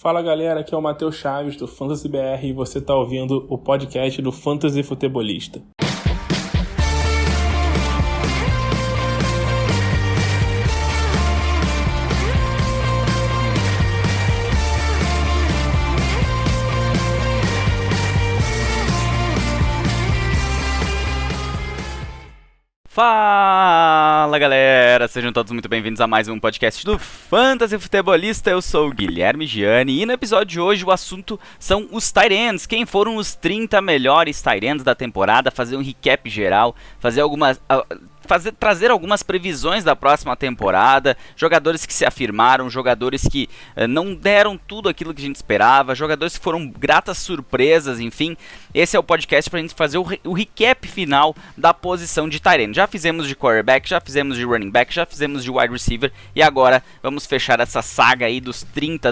Fala galera, aqui é o Matheus Chaves do Fantasy BR e você está ouvindo o podcast do Fantasy Futebolista. Fala galera, sejam todos muito bem-vindos a mais um podcast do Fantasy Futebolista. Eu sou o Guilherme Gianni e no episódio de hoje o assunto são os tight ends. Quem foram os 30 melhores tight ends da temporada, fazer um recap geral, trazer algumas previsões da próxima temporada, jogadores que se afirmaram, jogadores que não deram tudo aquilo que a gente esperava, jogadores que foram gratas surpresas, enfim. Esse é o podcast pra gente fazer o recap final da posição de tight end. Já fizemos de quarterback, já fizemos de running back, já fizemos de wide receiver e agora vamos fechar essa saga aí do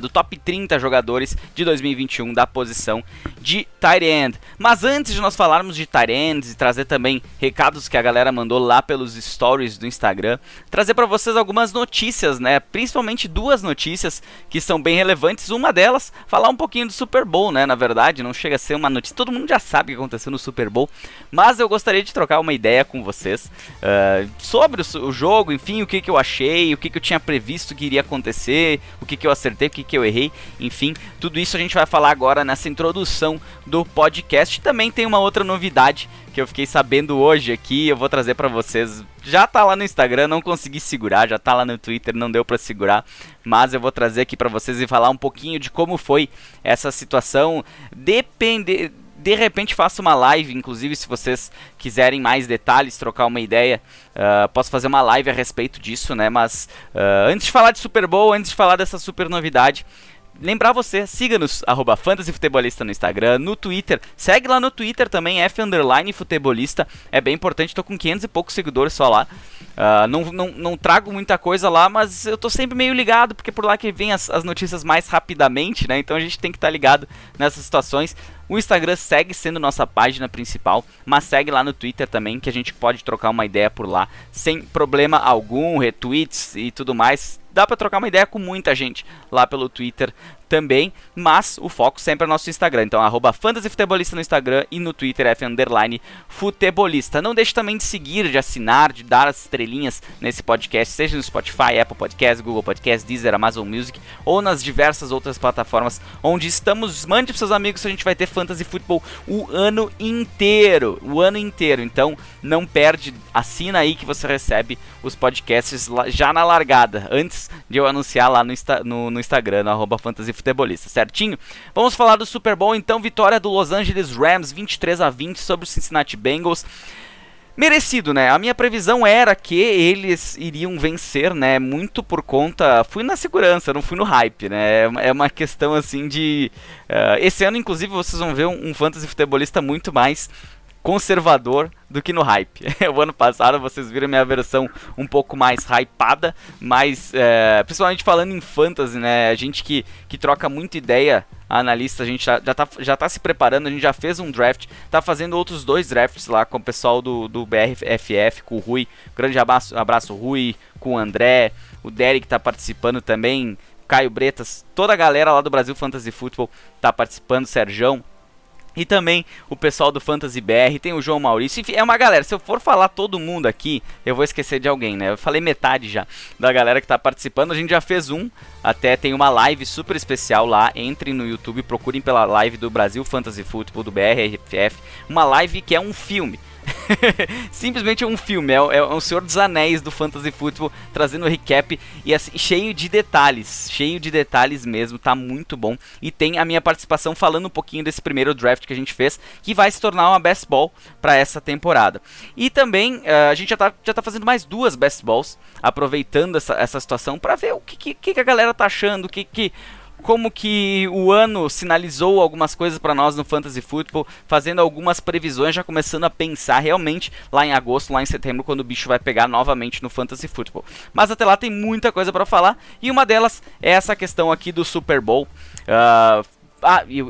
top 30 jogadores de 2021 da posição de tight end. Mas antes de nós falarmos de tight ends e trazer também recados que a galera mandou lá pelos stories do Instagram, trazer para vocês algumas notícias, né? Principalmente duas notícias que são bem relevantes. Uma delas, falar um pouquinho do Super Bowl, né? Na verdade, não chega a ser uma notícia, todo mundo já sabe o que aconteceu no Super Bowl, mas eu gostaria de trocar uma ideia com vocês sobre o jogo, enfim, o que eu achei, o que eu tinha previsto que iria acontecer, o que eu acertei, o que eu errei, enfim, tudo isso a gente vai falar agora nessa introdução do podcast. Também tem uma outra novidade que eu fiquei sabendo hoje aqui, eu vou trazer pra vocês. Já tá lá no Instagram, não consegui segurar, já tá lá no Twitter, não deu pra segurar, mas eu vou trazer aqui pra vocês e falar um pouquinho de como foi essa situação. De repente faço uma live, inclusive se vocês quiserem mais detalhes, trocar uma ideia, posso fazer uma live a respeito disso, né? Mas antes de falar de Super Bowl, antes de falar dessa super novidade, lembrar você, siga-nos, @fantasyfutebolista no Instagram, no Twitter, segue lá no Twitter também, F_futebolista, é bem importante, tô com 500 e poucos seguidores só lá, não trago muita coisa lá, mas eu tô sempre meio ligado, porque por lá que vem as notícias mais rapidamente, né, então a gente tem que estar ligado nessas situações. O Instagram segue sendo nossa página principal, mas segue lá no Twitter também, que a gente pode trocar uma ideia por lá, sem problema algum, retweets e tudo mais. Dá pra trocar uma ideia com muita gente lá pelo Twitter também, mas o foco sempre é nosso Instagram. Então, @fantasyfutebolista no Instagram e no Twitter, F_futebolista. Não deixe também de seguir, de assinar, de dar as estrelinhas nesse podcast, seja no Spotify, Apple Podcasts, Google Podcasts, Deezer, Amazon Music ou nas diversas outras plataformas onde estamos. Mande para seus amigos, a gente vai ter Fantasy Football o ano inteiro. Então, não perde, assina aí que você recebe os podcasts já na largada, antes de eu anunciar lá no Instagram, no @fantasyfutebolista, certinho? Vamos falar do Super Bowl, então. Vitória do Los Angeles Rams, 23-20 sobre o Cincinnati Bengals. Merecido, né? A minha previsão era que eles iriam vencer, né? Muito por conta... Fui na segurança, não fui no hype, né? É uma questão, assim, de... esse ano, inclusive, vocês vão ver um fantasy futebolista muito mais conservador do que no hype. O ano passado vocês viram minha versão um pouco mais hypada, mas principalmente falando em fantasy, né? A gente que troca muita ideia, analista, a gente já tá se preparando, a gente já fez um draft, tá fazendo outros 2 drafts lá com o pessoal do BRFF, com o Rui. Grande abraço Rui, com o André, o Derek tá participando também, Caio Bretas, toda a galera lá do Brasil Fantasy Football tá participando, Serjão. E também o pessoal do Fantasy BR, tem o João Maurício, enfim, é uma galera. Se eu for falar todo mundo aqui, eu vou esquecer de alguém, né? Eu falei metade já da galera que tá participando, a gente já fez até tem uma live super especial lá, entrem no YouTube, procurem pela live do Brasil Fantasy Football, do BRFF, uma live que é um filme. Simplesmente é um filme, é o Senhor dos Anéis do Fantasy Football, trazendo o recap e assim, cheio de detalhes mesmo, tá muito bom. E tem a minha participação falando um pouquinho desse primeiro draft que a gente fez, que vai se tornar uma best ball para essa temporada. E também a gente já tá fazendo mais 2 best balls, aproveitando essa situação para ver o que a galera tá achando, como que o ano sinalizou algumas coisas para nós no Fantasy Football, fazendo algumas previsões, já começando a pensar realmente lá em agosto, lá em setembro, quando o bicho vai pegar novamente no Fantasy Football. Mas até lá tem muita coisa para falar, e uma delas é essa questão aqui do Super Bowl.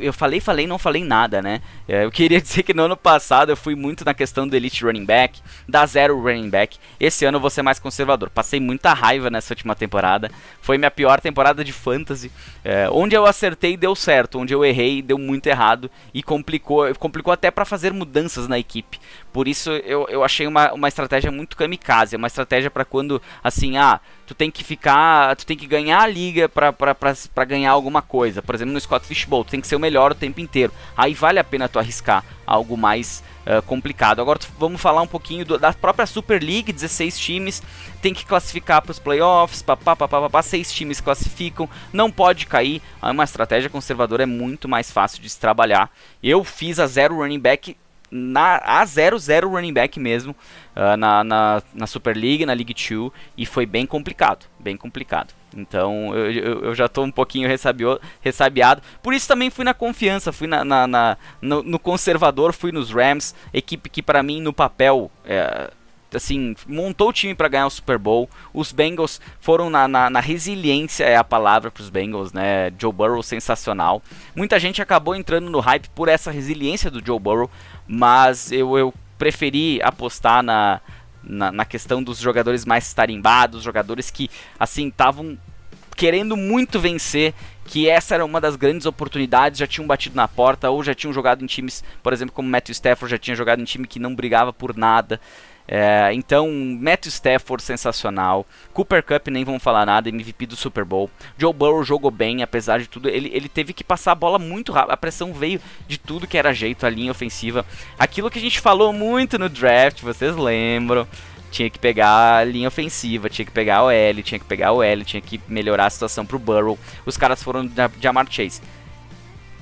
eu falei, não falei nada, né? Eu queria dizer que no ano passado eu fui muito na questão do Elite Running Back, da Zero Running Back. Esse ano eu vou ser mais conservador. Passei muita raiva nessa última temporada. Foi minha pior temporada de Fantasy. Onde eu acertei deu certo, onde eu errei deu muito errado e complicou até para fazer mudanças na equipe. Por isso eu achei uma estratégia muito kamikaze, uma estratégia para quando, assim, tu tem que ganhar a liga pra ganhar alguma coisa. Por exemplo, no Scott Fishbowl, tu tem que ser o melhor o tempo inteiro. Aí vale a pena tu arriscar algo mais complicado. Agora vamos falar um pouquinho da própria Super League, 16 times, tem que classificar para os playoffs, 6 times classificam, não pode cair. Uma estratégia conservadora é muito mais fácil de se trabalhar. Eu fiz a Zero Running Back, a 0-0 running back mesmo, na Super League, na League 2, e foi bem complicado. Então eu já estou um pouquinho ressabiado. Por isso também fui na confiança, fui no conservador, fui nos Rams, equipe que para mim no papel assim, montou o time para ganhar o Super Bowl. Os Bengals foram na resiliência, é a palavra para os Bengals, né? Joe Burrow sensacional. Muita gente acabou entrando no hype por essa resiliência do Joe Burrow, mas eu preferi apostar na questão dos jogadores mais tarimbados, jogadores que assim estavam querendo muito vencer, que essa era uma das grandes oportunidades, já tinham batido na porta ou já tinham jogado em times, por exemplo, como Matthew Stafford já tinha jogado em time que não brigava por nada. Então, Matthew Stafford sensacional, Cooper Kupp nem vamos falar nada, MVP do Super Bowl. Joe Burrow jogou bem, apesar de tudo, ele teve que passar a bola muito rápido, a pressão veio de tudo que era jeito, a linha ofensiva, aquilo que a gente falou muito no draft, vocês lembram, tinha que pegar a linha ofensiva, tinha que pegar a OL, tinha que melhorar a situação pro Burrow. Os caras foram de Ja'Marr Chase.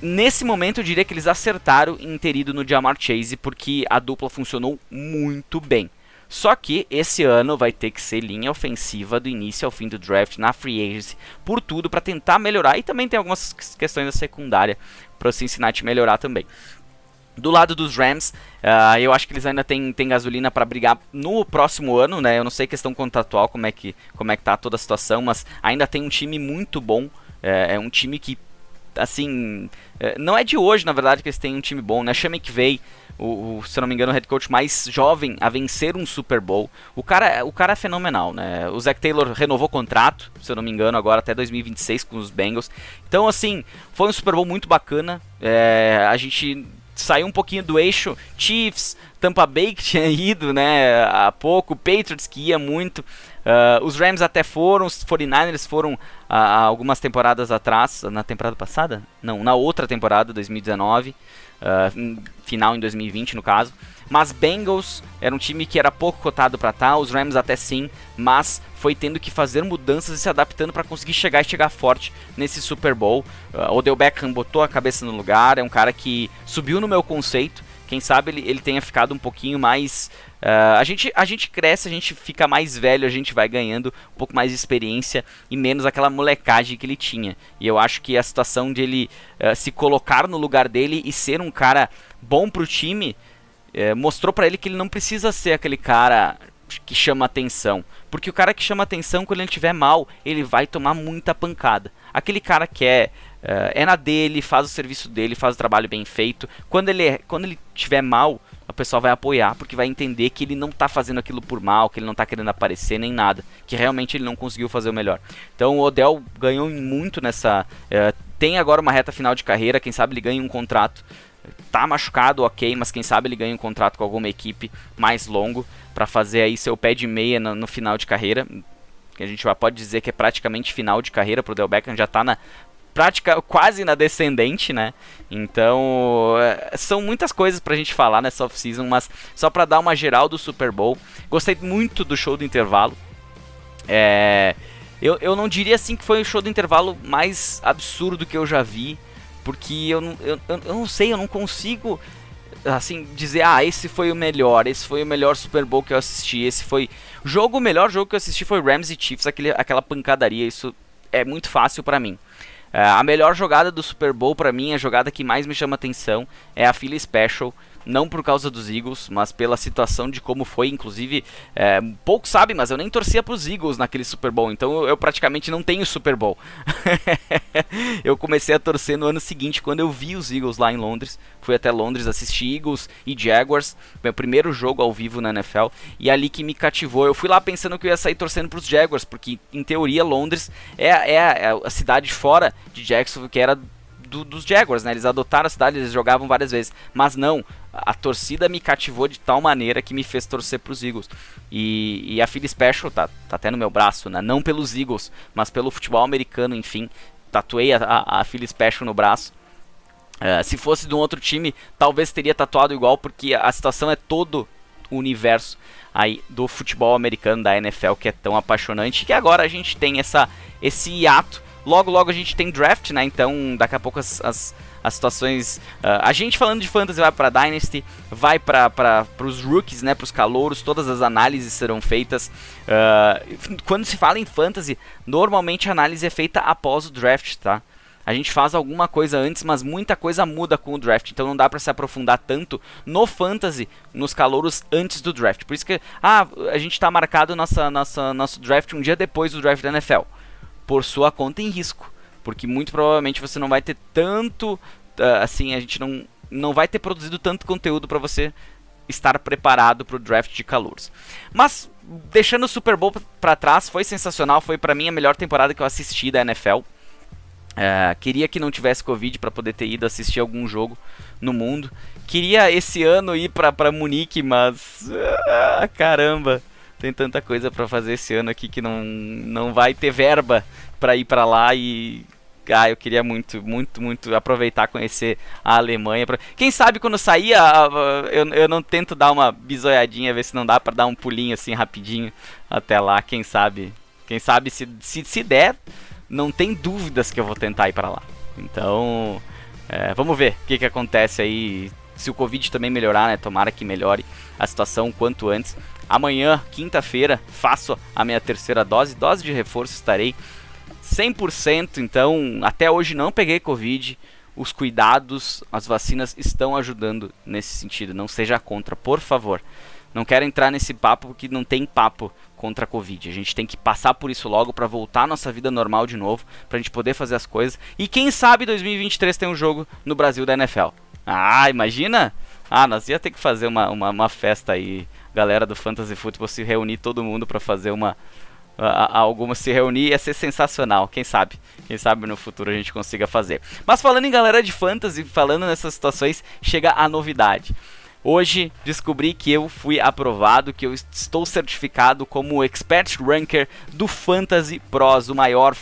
Nesse momento eu diria que eles acertaram em ter ido no Ja'Marr Chase, porque a dupla funcionou muito bem. Só que esse ano vai ter que ser linha ofensiva do início ao fim do draft, na free agency, por tudo para tentar melhorar. E também tem algumas questões da secundária para o Cincinnati melhorar também. Do lado dos Rams, eu acho que eles ainda têm gasolina para brigar no próximo ano, né? Eu não sei questão contratual, como é que tá toda a situação, mas ainda tem um time muito bom. É um time que, assim, não é de hoje, na verdade, que eles têm um time bom, né? Sean McVay, se eu não me engano, o head coach mais jovem a vencer um Super Bowl. O cara é fenomenal, né? O Zach Taylor renovou contrato, se eu não me engano, agora até 2026 com os Bengals. Então, assim, foi um Super Bowl muito bacana. A gente saiu um pouquinho do eixo Chiefs, Tampa Bay, que tinha ido, né, há pouco, Patriots, que ia muito. Os Rams até foram, os 49ers foram há algumas temporadas atrás, na temporada passada? Não, na outra temporada, 2019, final em 2020 no caso. Mas Bengals era um time que era pouco cotado para estar, os Rams até sim, mas foi tendo que fazer mudanças e se adaptando para conseguir chegar forte nesse Super Bowl. Odell Beckham botou a cabeça no lugar, é um cara que subiu no meu conceito. Quem sabe ele tenha ficado um pouquinho mais... A gente cresce, a gente fica mais velho, a gente vai ganhando um pouco mais de experiência e menos aquela molecagem que ele tinha. E eu acho que a situação de ele se colocar no lugar dele e ser um cara bom pro time, mostrou pra ele que ele não precisa ser aquele cara que chama atenção. Porque o cara que chama atenção, quando ele estiver mal, ele vai tomar muita pancada. Aquele cara que é na dele, faz o serviço dele, faz o trabalho bem feito. Quando ele estiver mal, o pessoal vai apoiar, porque vai entender que ele não está fazendo aquilo por mal, que ele não está querendo aparecer nem nada, que realmente ele não conseguiu fazer o melhor. Então o Odell ganhou muito nessa... tem agora uma reta final de carreira, quem sabe ele ganha um contrato. Tá machucado, ok, mas quem sabe ele ganha um contrato com alguma equipe mais longo para fazer aí seu pé de meia no final de carreira. Que a gente já pode dizer que é praticamente final de carreira pro Odell Beckham, já tá quase na descendente, né? Então, são muitas coisas pra gente falar nessa off-season, mas só pra dar uma geral do Super Bowl. Gostei muito do show do intervalo. Eu não diria assim que foi o show do intervalo mais absurdo que eu já vi, porque eu não sei, eu não consigo assim dizer, esse foi o melhor Super Bowl que eu assisti, o melhor jogo que eu assisti foi Rams e Chiefs, aquela pancadaria, isso é muito fácil pra mim. A melhor jogada do Super Bowl pra mim, a jogada que mais me chama atenção, é a Philly Special, não por causa dos Eagles, mas pela situação de como foi. Inclusive, poucos sabem, mas eu nem torcia pros Eagles naquele Super Bowl, então eu praticamente não tenho Super Bowl. Eu comecei a torcer no ano seguinte, quando eu vi os Eagles lá em Londres. Fui até Londres assistir Eagles e Jaguars, meu primeiro jogo ao vivo na NFL, e ali que me cativou. Eu fui lá pensando que eu ia sair torcendo pros Jaguars, porque em teoria Londres é a cidade fora de Jacksonville, que era dos Jaguars, né? Eles adotaram a cidade, eles jogavam várias vezes, mas não, a torcida me cativou de tal maneira que me fez torcer pros Eagles. E a Philly Special tá até no meu braço, né? Não pelos Eagles, mas pelo futebol americano, enfim. Tatuei a Philly Special no braço. Se fosse de um outro time, talvez teria tatuado igual, porque a situação é todo o universo aí do futebol americano, da NFL, que é tão apaixonante, que agora a gente tem esse hiato. Logo a gente tem draft, né? Então daqui a pouco as situações... a gente falando de Fantasy vai para Dynasty, vai para os rookies, né? Para os calouros, todas as análises serão feitas. Quando se fala em Fantasy, normalmente a análise é feita após o draft, tá? A gente faz alguma coisa antes, mas muita coisa muda com o draft. Então não dá para se aprofundar tanto no Fantasy, nos calouros antes do draft. Por isso que a gente está marcado nosso draft um dia depois do draft da NFL. Por sua conta em risco. Porque muito provavelmente você não vai ter tanto... assim, a gente não vai ter produzido tanto conteúdo para você estar preparado para o draft de calouros. Mas, deixando o Super Bowl para trás, foi sensacional. Foi para mim a melhor temporada que eu assisti da NFL. Queria que não tivesse Covid para poder ter ido assistir algum jogo no mundo. Queria esse ano ir para Munique, mas... caramba! Tem tanta coisa para fazer esse ano aqui que não vai ter verba para ir para lá e... eu queria muito aproveitar, conhecer a Alemanha. Quem sabe quando sair, eu não tento dar uma bisoiadinha, ver se não dá para dar um pulinho assim rapidinho até lá. Quem sabe se der, não tem dúvidas que eu vou tentar ir para lá. Então, vamos ver o que acontece aí. Se o Covid também melhorar, né? Tomara que melhore a situação o quanto antes. Amanhã, quinta-feira, faço a minha terceira dose de reforço, estarei 100%, então até hoje não peguei Covid. Os cuidados, as vacinas estão ajudando nesse sentido. Não seja contra, por favor. Não quero entrar nesse papo porque não tem papo contra a Covid. A gente tem que passar por isso logo para voltar à nossa vida normal de novo, pra gente poder fazer as coisas. E quem sabe 2023 tem um jogo no Brasil da NFL. Imagina? Nós ia ter que fazer uma festa aí. Galera do Fantasy Football se reunir, todo mundo para fazer se reunir, ia ser sensacional. Quem sabe no futuro a gente consiga fazer. Mas falando em galera de Fantasy, falando nessas situações, chega a novidade. Hoje descobri que eu fui aprovado, que eu estou certificado como Expert Ranker do Fantasy Pros, o maior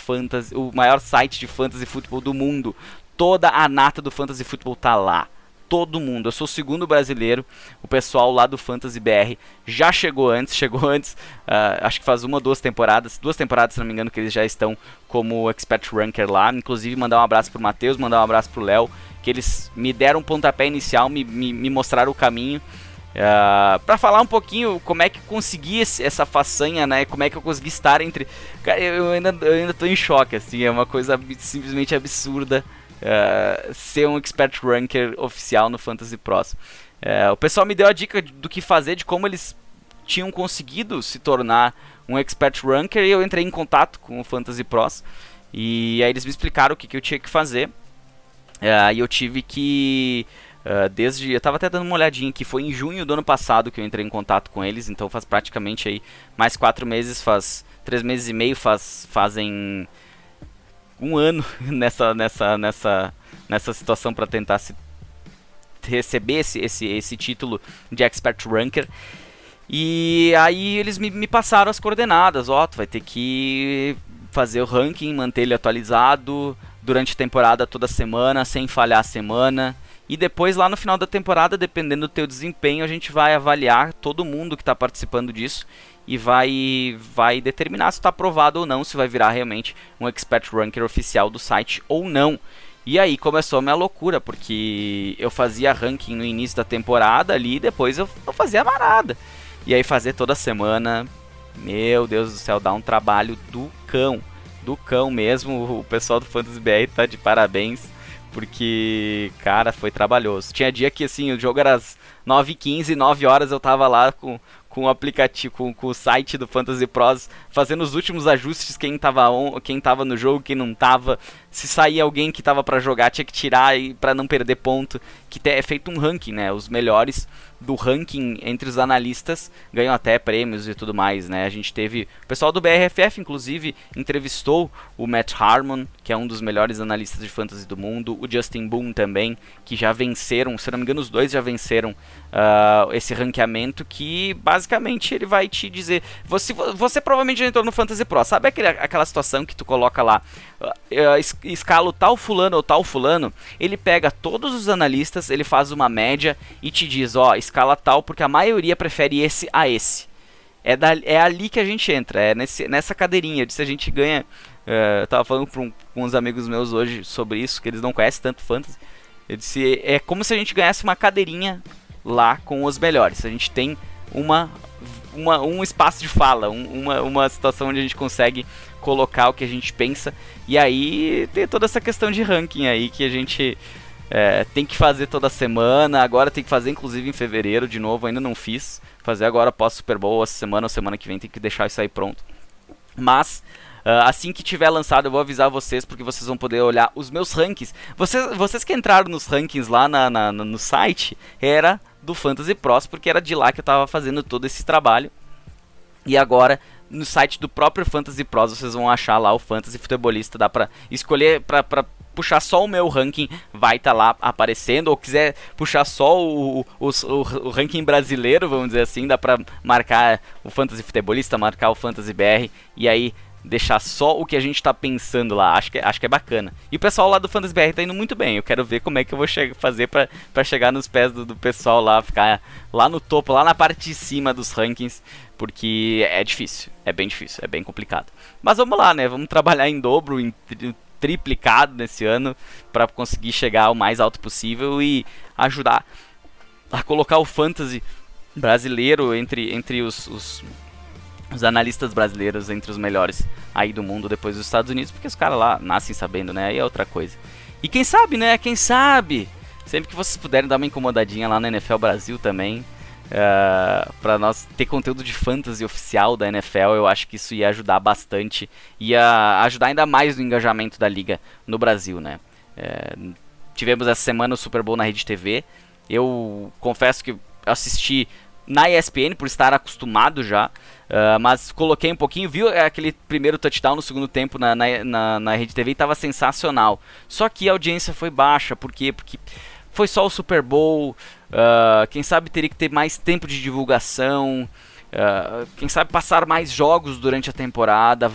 site de Fantasy Football do mundo. Toda a nata do Fantasy Football tá lá. Todo mundo, eu sou o segundo brasileiro. O pessoal lá do Fantasy BR já chegou antes, acho que faz 1 ou 2 temporadas, se não me engano, que eles já estão como Expert Ranker lá. Inclusive mandar um abraço pro Matheus, mandar um abraço pro Léo, que eles me deram um pontapé inicial, me mostraram o caminho, para falar um pouquinho como é que consegui essa façanha, né? Como é que eu consegui estar entre... Cara, eu ainda tô em choque, assim, é uma coisa simplesmente absurda. Ser um Expert Ranker oficial no Fantasy Pros. O pessoal me deu a dica do que fazer, de como eles tinham conseguido se tornar um Expert Ranker, e eu entrei em contato com o Fantasy Pros, e aí eles me explicaram o que eu tinha que fazer. E eu tive que... eu tava até dando uma olhadinha aqui, foi em junho do ano passado que eu entrei em contato com eles, então faz praticamente aí mais 4 meses, faz 3 meses e meio, fazem... 1 ano nessa situação para tentar receber esse título de Expert Ranker. E aí eles me passaram as coordenadas. Tu vai ter que fazer o ranking, manter ele atualizado durante a temporada toda semana, sem falhar a semana. E depois, lá no final da temporada, dependendo do teu desempenho, a gente vai avaliar todo mundo que está participando disso e vai determinar se está aprovado ou não, se vai virar realmente um Expert Ranker oficial do site ou não. E aí começou a minha loucura, porque eu fazia ranking no início da temporada ali, e depois eu fazia marada. E aí fazer toda semana, meu Deus do céu, dá um trabalho do cão mesmo. O pessoal do Fantasy BR tá de parabéns, porque, cara, foi trabalhoso. Tinha dia que, assim, o jogo era às 9h15, 9 horas eu tava lá com o aplicativo, com o site do Fantasy Pros, fazendo os últimos ajustes, quem tava no jogo, quem não tava. Se saía alguém que tava pra jogar, tinha que tirar pra não perder ponto. Que é feito um ranking, né? Os melhores do ranking entre os analistas ganham até prêmios e tudo mais, né? A gente teve... O pessoal do BRFF, inclusive, entrevistou o Matt Harmon, que é um dos melhores analistas de fantasy do mundo, o Justin Boone também, que já venceram, se não me engano, os dois já venceram esse ranqueamento, que basicamente ele vai te dizer... Você provavelmente já entrou no Fantasy Pro, sabe aquela situação que tu coloca lá, escala o tal fulano ou tal fulano, ele pega todos os analistas, ele faz uma média e te diz, ó, escala tal, porque a maioria prefere esse a esse. É ali que a gente entra, nessa cadeirinha, se a gente ganha... eu tava falando com uns amigos meus hoje sobre isso, que eles não conhecem tanto fantasy. Eu disse, é como se a gente ganhasse uma cadeirinha lá com os melhores. A gente tem um espaço de fala, uma situação onde a gente consegue colocar o que a gente pensa. E aí tem toda essa questão de ranking aí que a gente tem que fazer toda semana. Agora tem que fazer inclusive em fevereiro de novo, ainda não fiz. Fazer agora pós Super Bowl, essa semana ou semana que vem, tem que deixar isso aí pronto. Mas... assim que tiver lançado eu vou avisar vocês, porque vocês vão poder olhar os meus rankings. Vocês que entraram nos rankings lá no site, era do Fantasy Pros, porque era de lá que eu estava fazendo todo esse trabalho. E agora, no site do próprio Fantasy Pros, vocês vão achar lá o Fantasy Futebolista. Dá pra escolher, pra puxar só o meu ranking, vai estar lá aparecendo. Ou quiser puxar só o ranking brasileiro, vamos dizer assim, dá pra marcar o Fantasy Futebolista, marcar o Fantasy BR, e aí... deixar só o que a gente tá pensando lá, acho que é bacana. E o pessoal lá do Fantasy BR tá indo muito bem, eu quero ver como é que eu vou fazer pra chegar nos pés do pessoal lá, ficar lá no topo, lá na parte de cima dos rankings, porque é difícil, é bem difícil, é bem complicado. Mas vamos lá, né, vamos trabalhar em dobro, em triplicado nesse ano, pra conseguir chegar o mais alto possível e ajudar a colocar o fantasy brasileiro entre os analistas brasileiros entre os melhores aí do mundo depois dos Estados Unidos, porque os caras lá nascem sabendo, né? Aí é outra coisa. E quem sabe, né? Quem sabe? Sempre que vocês puderem dar uma incomodadinha lá na NFL Brasil também, pra nós ter conteúdo de fantasy oficial da NFL, eu acho que isso ia ajudar bastante, ia ajudar ainda mais no engajamento da liga no Brasil, né? Tivemos essa semana o Super Bowl na Rede TV. Eu confesso que assisti na ESPN por estar acostumado já, mas coloquei um pouquinho, viu aquele primeiro touchdown no segundo tempo na Rede TV e estava sensacional. Só que a audiência foi baixa, por quê? Porque foi só o Super Bowl, quem sabe teria que ter mais tempo de divulgação, quem sabe passar mais jogos durante a temporada,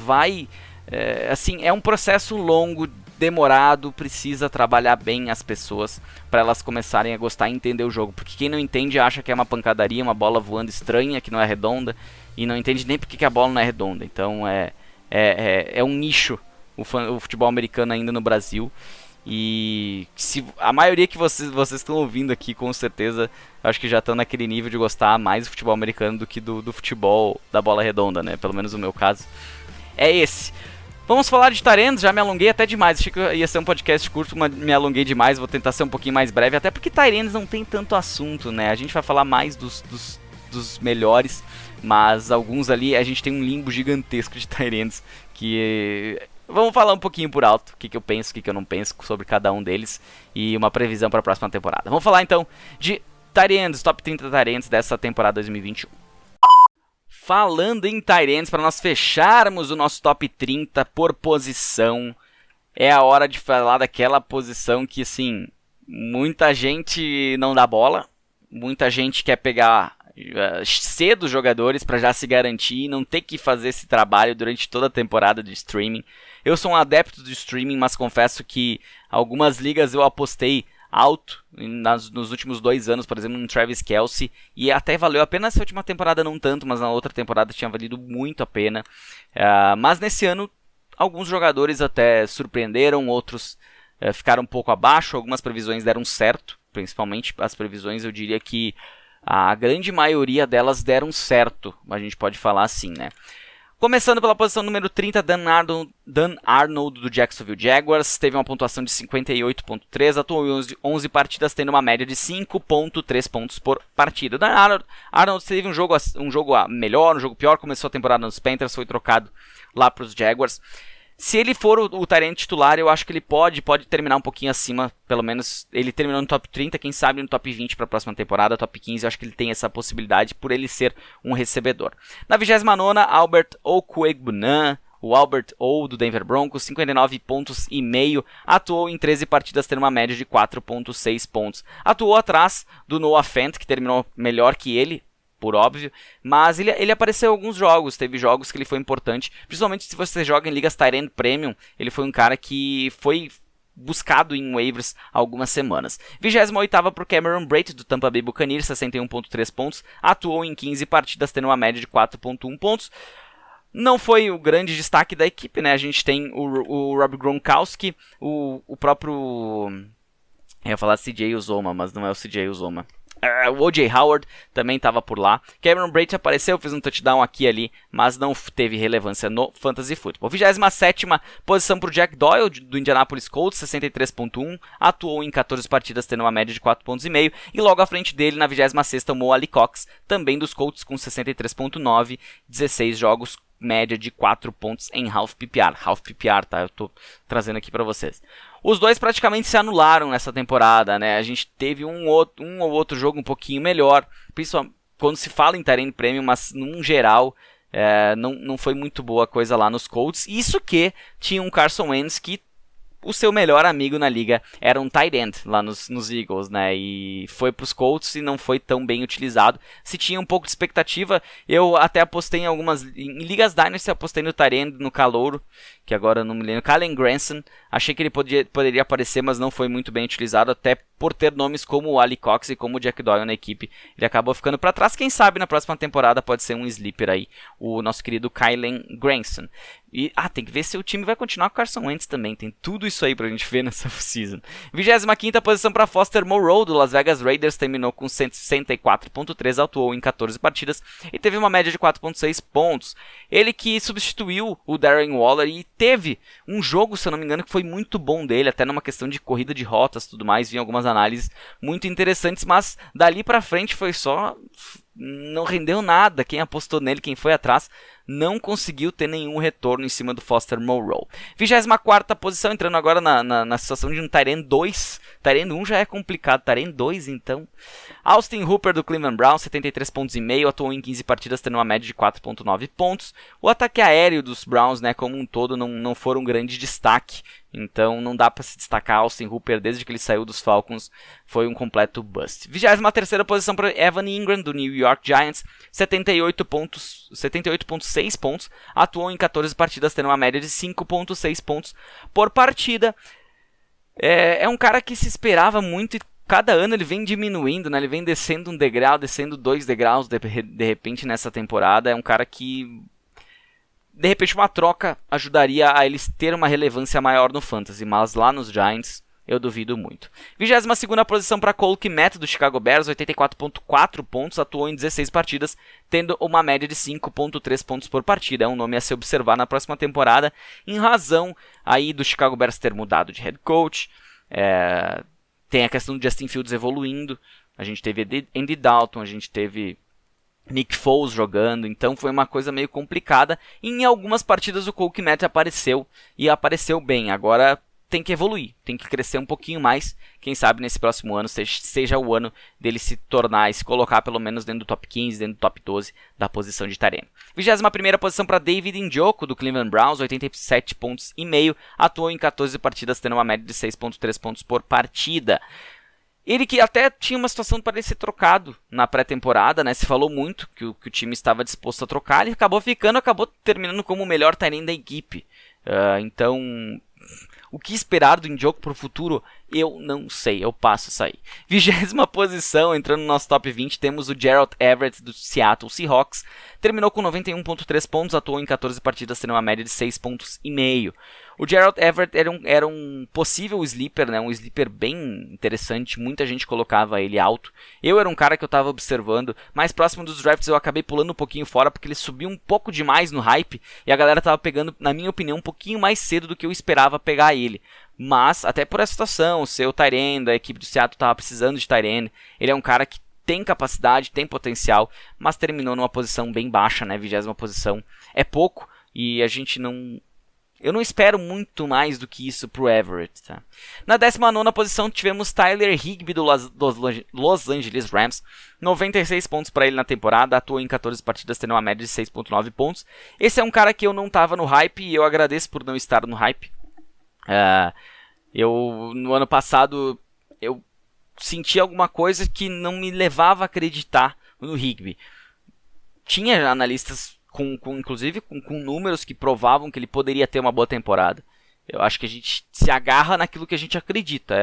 assim, é um processo longo, demorado, precisa trabalhar bem as pessoas para elas começarem a gostar e entender o jogo, porque quem não entende acha que é uma pancadaria, uma bola voando estranha, que não é redonda, e não entende nem porque que a bola não é redonda. Então é um nicho o futebol americano ainda no Brasil, e se a maioria que vocês estão ouvindo aqui, com certeza, acho que já estão naquele nível de gostar mais do futebol americano do que do futebol da bola redonda, né? Pelo menos o meu caso é esse. Vamos falar de tight ends, já me alonguei até demais, achei que ia ser um podcast curto, mas me alonguei demais, vou tentar ser um pouquinho mais breve, até porque tight ends não tem tanto assunto, né? A gente vai falar mais dos melhores, mas alguns ali a gente tem um limbo gigantesco de tight ends, que... Vamos falar um pouquinho por alto, o que eu penso, o que eu não penso sobre cada um deles, e uma previsão para a próxima temporada. Vamos falar então de tight ends, top 30 tight ends dessa temporada 2021. Falando em tight ends, para nós fecharmos o nosso top 30 por posição, é a hora de falar daquela posição que, assim, muita gente não dá bola, muita gente quer pegar cedo os jogadores para já se garantir e não ter que fazer esse trabalho durante toda a temporada de streaming. Eu sou um adepto do streaming, mas confesso que algumas ligas eu apostei alto nos últimos 2 anos, por exemplo, no Travis Kelce, e até valeu a pena. Essa última temporada não tanto, mas na outra temporada tinha valido muito a pena. Mas nesse ano, alguns jogadores até surpreenderam, outros ficaram um pouco abaixo, algumas previsões deram certo, principalmente as previsões, eu diria que a grande maioria delas deram certo, a gente pode falar assim, né? Começando pela posição número 30, Dan Arnold do Jacksonville Jaguars, teve uma pontuação de 58.3, atuou em 11 partidas, tendo uma média de 5.3 pontos por partida. Dan Arnold teve um jogo melhor, um jogo pior, começou a temporada nos Panthers, foi trocado lá para os Jaguars. Se ele for o tight end titular, eu acho que ele pode terminar um pouquinho acima, pelo menos ele terminou no top 30, quem sabe no top 20 para a próxima temporada, top 15, eu acho que ele tem essa possibilidade por ele ser um recebedor. Na 29ª, Albert Okwuegbunam, o Albert O do Denver Broncos, 59 pontos e meio, atuou em 13 partidas, tendo uma média de 4.6 pontos. Atuou atrás do Noah Fant, que terminou melhor que ele, por óbvio, mas ele apareceu em alguns jogos, teve jogos que ele foi importante, principalmente se você joga em ligas tight end premium, ele foi um cara que foi buscado em waivers há algumas semanas. 28ª para o Cameron Brate do Tampa Bay Buccaneers, 61.3 pontos, atuou em 15 partidas, tendo uma média de 4.1 pontos. Não foi o grande destaque da equipe, né? A gente tem o Rob Gronkowski, o próprio... Eu ia falar CJ Uzomah, mas não é o CJ Uzomah. O O.J. Howard também estava por lá. Cameron Brate apareceu, fez um touchdown aqui e ali, mas não teve relevância no Fantasy Football. 27ª posição para o Jack Doyle, do Indianapolis Colts, 63.1. Atuou em 14 partidas, tendo uma média de 4,5 pontos. E logo à frente dele, na 26ª, o Mo Alie-Cox, também dos Colts, com 63.9. 16 jogos, média de 4 pontos em half PPR. Half PPR, tá? Eu tô trazendo aqui para vocês. Os dois praticamente se anularam nessa temporada, né? A gente teve um ou outro jogo um pouquinho melhor, principalmente quando se fala em tight end premium, mas num geral não foi muito boa a coisa lá nos Colts. Isso que tinha um Carson Wentz que o seu melhor amigo na liga era um tight end lá nos Eagles, né? E foi para os Colts e não foi tão bem utilizado. Se tinha um pouco de expectativa, eu até apostei em ligas Dynasty, apostei no tight end, no calouro, que agora eu não me lembro, Kalen Granson. Achei que ele poderia aparecer, mas não foi muito bem utilizado, até por ter nomes como o Alie-Cox e como o Jack Doyle na equipe. Ele acabou ficando para trás. Quem sabe na próxima temporada pode ser um sleeper aí, o nosso querido Kalen Granson. E tem que ver se o time vai continuar com o Carson Wentz também. Tem tudo isso aí pra gente ver nessa off-season. 25ª posição para Foster Moreau, do Las Vegas Raiders. Terminou com 164.3, atuou em 14 partidas e teve uma média de 4.6 pontos. Ele que substituiu o Darren Waller e teve um jogo, se eu não me engano, que foi muito bom dele, até numa questão de corrida de rotas e tudo mais. Vi algumas análises muito interessantes, mas dali pra frente foi só... não rendeu nada. Quem apostou nele, quem foi atrás, não conseguiu ter nenhum retorno em cima do Foster Moreau. 24ª posição, entrando agora na situação de um tight end 2. Tight end 1 já é complicado, tight end 2 então. Austin Hooper do Cleveland Browns, 73 pontos e meio, atuou em 15 partidas, tendo uma média de 4.9 pontos. O ataque aéreo dos Browns, né, como um todo, não foi um grande destaque. Então não dá para se destacar. Austin Hooper, desde que ele saiu dos Falcons, foi um completo bust. 23ª posição para Evan Ingram, do New York Giants, 78.6 pontos, atuou em 14 partidas, tendo uma média de 5.6 pontos por partida. É um cara que se esperava muito e cada ano ele vem diminuindo, né? Ele vem descendo um degrau, descendo 2 degraus de repente nessa temporada. É um cara que... de repente uma troca ajudaria a eles ter uma relevância maior no Fantasy, mas lá nos Giants eu duvido muito. 22ª posição para Cole Kmet do Chicago Bears, 84.4 pontos, atuou em 16 partidas, tendo uma média de 5.3 pontos por partida. É um nome a se observar na próxima temporada, em razão aí do Chicago Bears ter mudado de head coach. Tem a questão do Justin Fields evoluindo, a gente teve Andy Dalton, a gente teve Nick Foles jogando, então foi uma coisa meio complicada. Em algumas partidas o Cole Kmet apareceu e apareceu bem. Agora tem que evoluir, tem que crescer um pouquinho mais. Quem sabe nesse próximo ano seja o ano dele se tornar e se colocar pelo menos dentro do top 15, dentro do top 12 da posição de tight end. 21ª posição para David Njoku do Cleveland Browns, 87 pontos e meio, atuou em 14 partidas, tendo uma média de 6.3 pontos por partida. Ele que até tinha uma situação para ele ser trocado na pré-temporada, né? Se falou muito que o time estava disposto a trocar, ele acabou terminando como o melhor tight end da equipe. Então, o que esperar do Njoku para o futuro? Eu não sei, eu passo isso aí. 20ª posição, entrando no nosso top 20, temos o Gerald Everett do Seattle Seahawks. Terminou com 91.3 pontos, atuou em 14 partidas, tendo uma média de 6,5 pontos. O Gerald Everett era um possível sleeper, né? Um sleeper bem interessante, muita gente colocava ele alto. Eu era um cara que eu estava observando, mais próximo dos drafts eu acabei pulando um pouquinho fora, porque ele subiu um pouco demais no hype, e a galera estava pegando, na minha opinião, um pouquinho mais cedo do que eu esperava pegar ele. Mas, até por essa situação, ser o tight end, a equipe do Seattle estava precisando de tight end, ele é um cara que tem capacidade, tem potencial, mas terminou numa posição bem baixa, né? 20ª posição é pouco, e a gente não... Eu não espero muito mais do que isso pro Everett, tá? Na 19ª posição tivemos Tyler Higbee do Los Angeles Rams. 96 pontos para ele na temporada, atuou em 14 partidas tendo uma média de 6,9 pontos. Esse é um cara que eu não tava no hype e eu agradeço por não estar no hype. No ano passado eu senti alguma coisa que não me levava a acreditar no Higbee. Tinha analistas inclusive com números que provavam que ele poderia ter uma boa temporada. Eu acho que a gente se agarra naquilo que a gente acredita.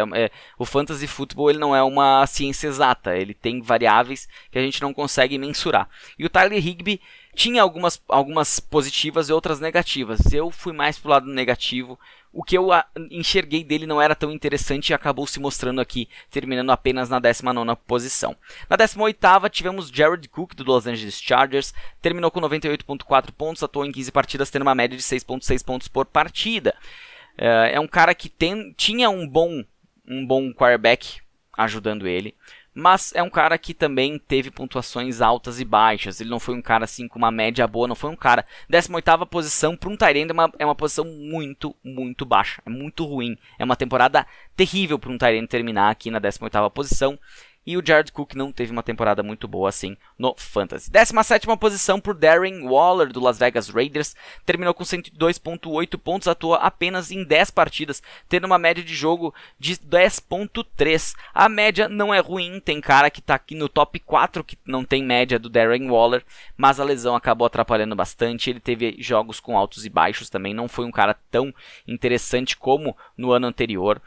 O fantasy football ele não é uma ciência exata, ele tem variáveis que a gente não consegue mensurar. E o Tyler Higbee tinha algumas positivas e outras negativas. Eu fui mais pro lado negativo. O que eu enxerguei dele não era tão interessante e acabou se mostrando aqui, terminando apenas na 19ª posição. Na 18ª tivemos Jared Cook do Los Angeles Chargers, terminou com 98,4 pontos, atuou em 15 partidas, tendo uma média de 6,6 pontos por partida. É um cara que tinha um bom quarterback ajudando ele, mas é um cara que também teve pontuações altas e baixas. Ele não foi um cara assim com uma média boa, não foi um cara. 18ª posição para um tight end é uma posição muito, muito baixa, é muito ruim. É uma temporada terrível para um tight end terminar aqui na 18ª posição. E o Jared Cook não teve uma temporada muito boa assim no Fantasy. 17ª posição por Darren Waller do Las Vegas Raiders. Terminou com 102,8 pontos, atuou apenas em 10 partidas, tendo uma média de jogo de 10,3. A média não é ruim, tem cara que está aqui no top 4 que não tem média do Darren Waller, mas a lesão acabou atrapalhando bastante. Ele teve jogos com altos e baixos também, não foi um cara tão interessante como no ano anterior.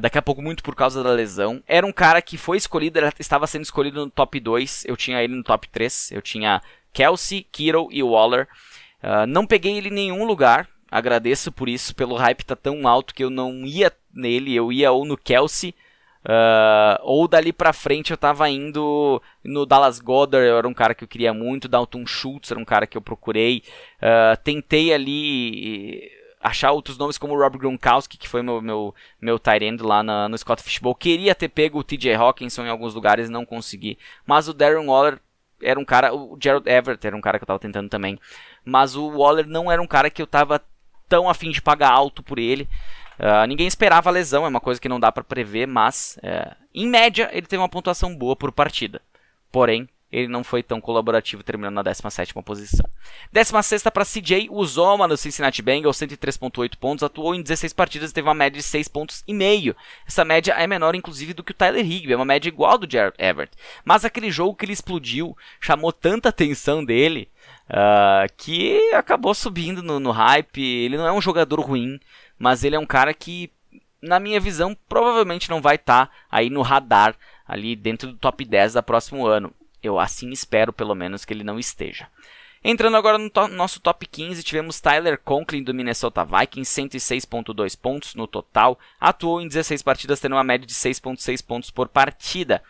Daqui a pouco, muito por causa da lesão. Era um cara que foi escolhido, ele estava sendo escolhido no top 2. Eu tinha ele no top 3. Eu tinha Kelce, Kittle e Waller. Não peguei ele em nenhum lugar. Agradeço por isso, pelo hype tá tão alto que eu não ia nele. Eu ia ou no Kelce, ou dali pra frente eu tava indo no Dallas Goedert. Eu era um cara que eu queria muito. Dalton Schultz era um cara que eu procurei. Tentei ali achar outros nomes como o Rob Gronkowski, que foi meu tight end lá no Scott Fishbowl. Queria ter pego o TJ Hawkinson em alguns lugares, não consegui. Mas o Darren Waller era um cara... O Gerald Everett era um cara que eu tava tentando também. Mas o Waller não era um cara que eu tava tão afim de pagar alto por ele. Ninguém esperava a lesão, é uma coisa que não dá pra prever, mas em média ele teve uma pontuação boa por partida. Porém, ele não foi tão colaborativo, terminando na 17ª posição. 16ª para CJ Uzomah do Cincinnati Bengals, 103,8 pontos, atuou em 16 partidas e teve uma média de 6,5 pontos. Essa média é menor, inclusive, do que o Tyler Higbee, é uma média igual do Gerald Everett. Mas aquele jogo que ele explodiu chamou tanta atenção dele que acabou subindo no hype. Ele não é um jogador ruim, mas ele é um cara que, na minha visão, provavelmente não vai estar aí no radar, ali dentro do top 10 da próximo ano. Eu assim espero, pelo menos, que ele não esteja. Entrando agora no nosso top 15, tivemos Tyler Conklin do Minnesota Vikings, 106,2 pontos no total. Atuou em 16 partidas, tendo uma média de 6,6 pontos por partida.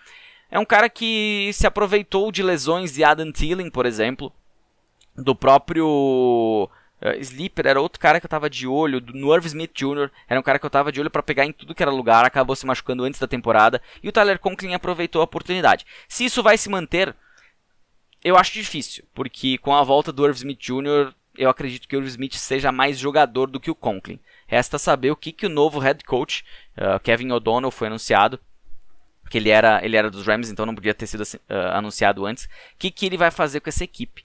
É um cara que se aproveitou de lesões de Adam Thielen, por exemplo. Do próprio Sleeper, era outro cara que eu estava de olho. Do Irv Smith Jr., era um cara que eu estava de olho para pegar em tudo que era lugar. Acabou se machucando antes da temporada. E o Tyler Conklin aproveitou a oportunidade. Se isso vai se manter, eu acho difícil. Porque com a volta do Irv Smith Jr., eu acredito que o Irv Smith seja mais jogador do que o Conklin. Resta saber o que o novo head coach, Kevin O'Donnell, foi anunciado. Que ele era dos Rams, então não podia ter sido anunciado antes. O que ele vai fazer com essa equipe.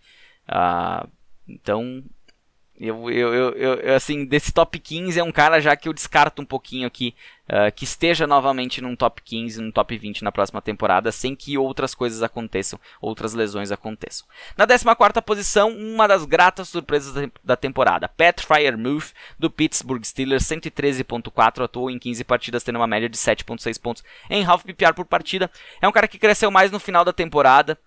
Então, Assim, desse top 15 é um cara já que eu descarto um pouquinho aqui, que esteja novamente num top 15, num top 20 na próxima temporada, sem que outras coisas aconteçam, outras lesões aconteçam. Na 14ª posição, uma das gratas surpresas da temporada, Pat Freiermuth, do Pittsburgh Steelers, 113.4, atuou em 15 partidas, tendo uma média de 7.6 pontos em half PPR por partida. É um cara que cresceu mais no final da temporada,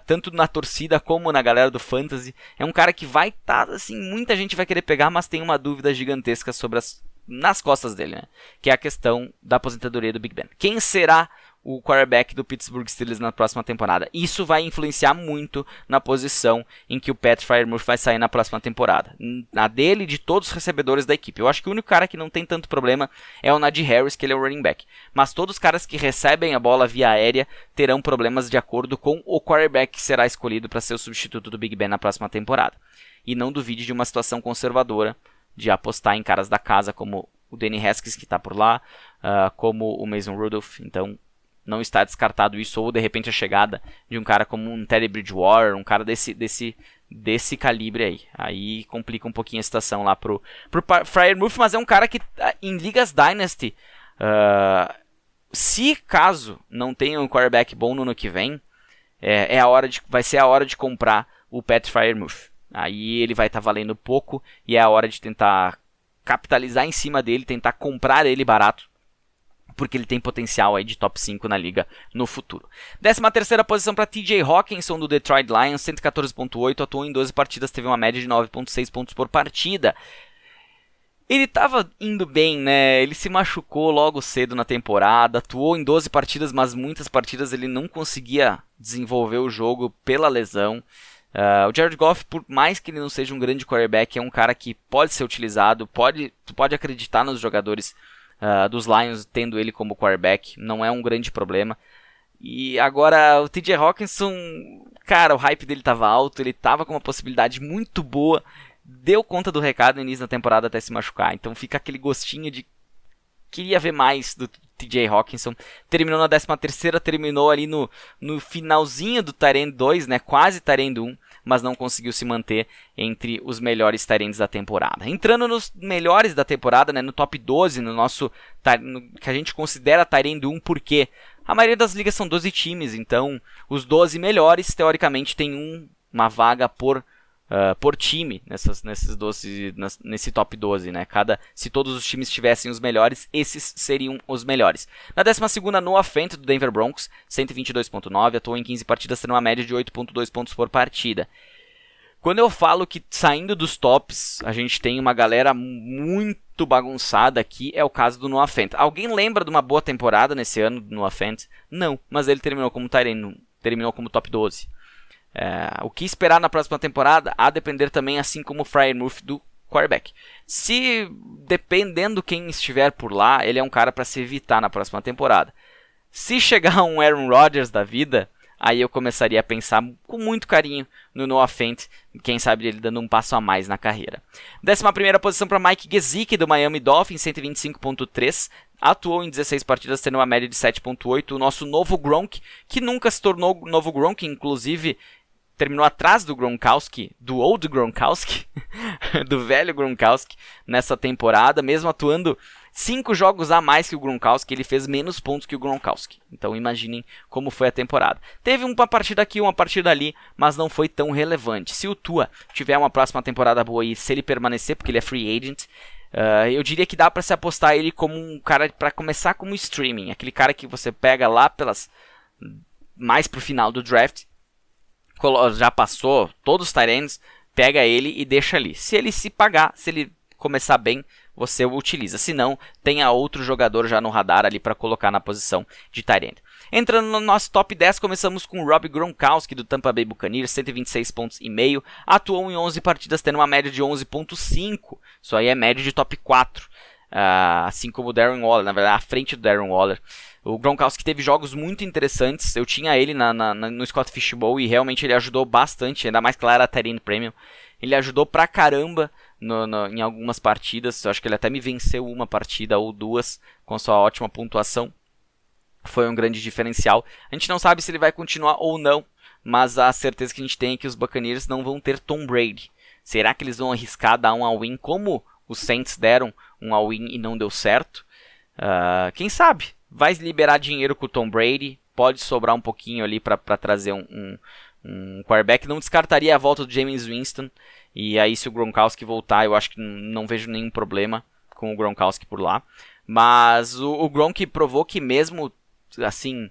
tanto na torcida como na galera do Fantasy. É um cara que vai estar, assim, muita gente vai querer pegar, mas tem uma dúvida gigantesca sobre nas costas dele, né? Que é a questão da aposentadoria do Big Ben. Quem será o quarterback do Pittsburgh Steelers na próxima temporada? Isso vai influenciar muito na posição em que o Pat Freiermuth vai sair na próxima temporada. Na dele e de todos os recebedores da equipe. Eu acho que o único cara que não tem tanto problema é o Najee Harris, que ele é o running back. Mas todos os caras que recebem a bola via aérea terão problemas de acordo com o quarterback que será escolhido para ser o substituto do Big Ben na próxima temporada. E não duvide de uma situação conservadora de apostar em caras da casa como o Dwayne Haskins, que está por lá, como o Mason Rudolph. Então, não está descartado isso, ou de repente a chegada de um cara como um Teddy Bridgewater, um cara desse calibre aí. Aí complica um pouquinho a situação lá pro Freiermuth, mas é um cara que em ligas Dynasty, se caso não tenha um quarterback bom no ano que vem, vai ser a hora de comprar o Pat Freiermuth. Aí ele vai estar valendo pouco e é a hora de tentar capitalizar em cima dele, tentar comprar ele barato, porque ele tem potencial aí de top 5 na liga no futuro. 13ª posição para TJ Hawkinson, do Detroit Lions, 114.8, atuou em 12 partidas, teve uma média de 9.6 pontos por partida. Ele estava indo bem, né? Ele se machucou logo cedo na temporada, atuou em 12 partidas, mas muitas partidas ele não conseguia desenvolver o jogo pela lesão. O Jared Goff, por mais que ele não seja um grande quarterback, é um cara que pode ser utilizado, tu pode acreditar nos jogadores dos Lions tendo ele como quarterback, não é um grande problema. E agora o TJ Hawkinson, cara, o hype dele estava alto, ele estava com uma possibilidade muito boa, deu conta do recado no início da temporada até se machucar, então fica aquele gostinho de queria ver mais do TJ Hawkinson. Terminou na 13ª, terminou ali no finalzinho do Tyrande 2, né, quase Tyrande 1, mas não conseguiu se manter entre os melhores Tyrands da temporada. Entrando nos melhores da temporada, né, no top 12, que a gente considera Tyrande 1, porque a maioria das ligas são 12 times, então os 12 melhores, teoricamente, tem uma vaga por time nesse top 12, né? Se todos os times tivessem os melhores, esses seriam os melhores. Na 12ª, Noah Fant, do Denver Broncos, 122.9, atuou em 15 partidas, tendo uma média de 8.2 pontos por partida. Quando eu falo que saindo dos tops, a gente tem uma galera muito bagunçada aqui, é o caso do Noah Fant. Alguém lembra de uma boa temporada nesse ano do Noah Fant? Não, mas ele terminou como Tyrande, terminou como top 12. O que esperar na próxima temporada a depender também, assim como o Freiermuth, do quarterback. Se dependendo quem estiver por lá, ele é um cara para se evitar na próxima temporada. Se chegar um Aaron Rodgers da vida, aí eu começaria a pensar com muito carinho no Noah Fant, quem sabe ele dando um passo a mais na carreira. 11ª posição para Mike Gesicki, do Miami Dolphins, 125.3, atuou em 16 partidas, tendo uma média de 7.8, o nosso novo Gronk, que nunca se tornou novo Gronk, inclusive terminou atrás do Gronkowski, do old Gronkowski, do velho Gronkowski, nessa temporada, mesmo atuando 5 jogos a mais que o Gronkowski, ele fez menos pontos que o Gronkowski. Então imaginem como foi a temporada. Teve uma partida aqui, uma partida ali, mas não foi tão relevante. Se o Tua tiver uma próxima temporada boa e se ele permanecer, porque ele é free agent, eu diria que dá para se apostar ele como um cara para começar como streaming, aquele cara que você pega lá mais pro final do draft, já passou todos os Tyrants, pega ele e deixa ali. Se ele se pagar, se ele começar bem, você o utiliza. Se não, tenha outro jogador já no radar ali para colocar na posição de Tyrant. Entrando no nosso top 10, começamos com o Rob Gronkowski, do Tampa Bay Buccaneers, 126 pontos e meio. Atuou em 11 partidas, tendo uma média de 11.5. Isso aí é média de top 4. Assim como o Darren Waller, na verdade, à frente do Darren Waller. O Gronkowski teve jogos muito interessantes. Eu tinha ele no Scott Fishbowl e realmente ele ajudou bastante, ainda mais que lá era Tyrant Premium. Ele ajudou pra caramba em algumas partidas. Eu acho que ele até me venceu uma partida ou duas com sua ótima pontuação. Foi um grande diferencial. A gente não sabe se ele vai continuar ou não, mas a certeza que a gente tem é que os Buccaneers não vão ter Tom Brady. Será que eles vão arriscar dar um all-in como os Saints deram um all-in e não deu certo? Quem sabe? Vai liberar dinheiro com o Tom Brady, pode sobrar um pouquinho ali para trazer um quarterback. Não descartaria a volta do Jameis Winston, e aí se o Gronkowski voltar, eu acho que não vejo nenhum problema com o Gronkowski por lá. Mas o Gronk provou que mesmo assim,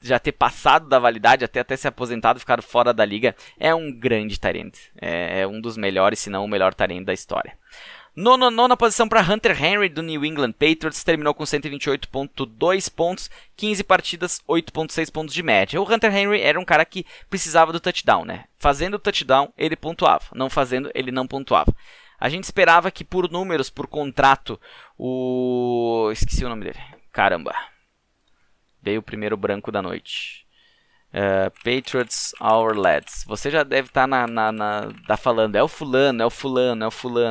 já ter passado da validade, até ser aposentado, ficar fora da liga, é um grande tight end. É um dos melhores, se não o melhor tight end da história. Nona posição para Hunter Henry do New England Patriots, terminou com 128.2 pontos, 15 partidas, 8.6 pontos de média. O Hunter Henry era um cara que precisava do touchdown, né? Fazendo o touchdown, ele pontuava. Não fazendo, ele não pontuava. A gente esperava que por números, por contrato, esqueci o nome dele. Caramba. Veio o primeiro branco da noite. Patriots Our Lads. Você já deve estar tá falando, é o fulano,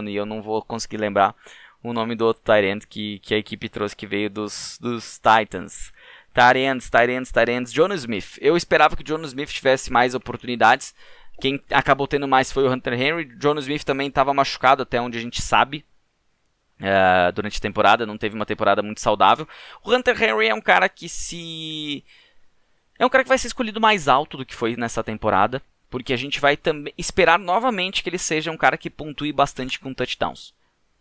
e eu não vou conseguir lembrar o nome do outro tight end que a equipe trouxe, que veio dos Titans. Tight ends, Jonnu Smith. Eu esperava que o Jonnu Smith tivesse mais oportunidades. Quem acabou tendo mais foi o Hunter Henry. Jonnu Smith também estava machucado, até onde a gente sabe. Durante a temporada, não teve uma temporada muito saudável. O Hunter Henry é um cara que vai ser escolhido mais alto do que foi nessa temporada, porque a gente vai também esperar novamente que ele seja um cara que pontue bastante com touchdowns.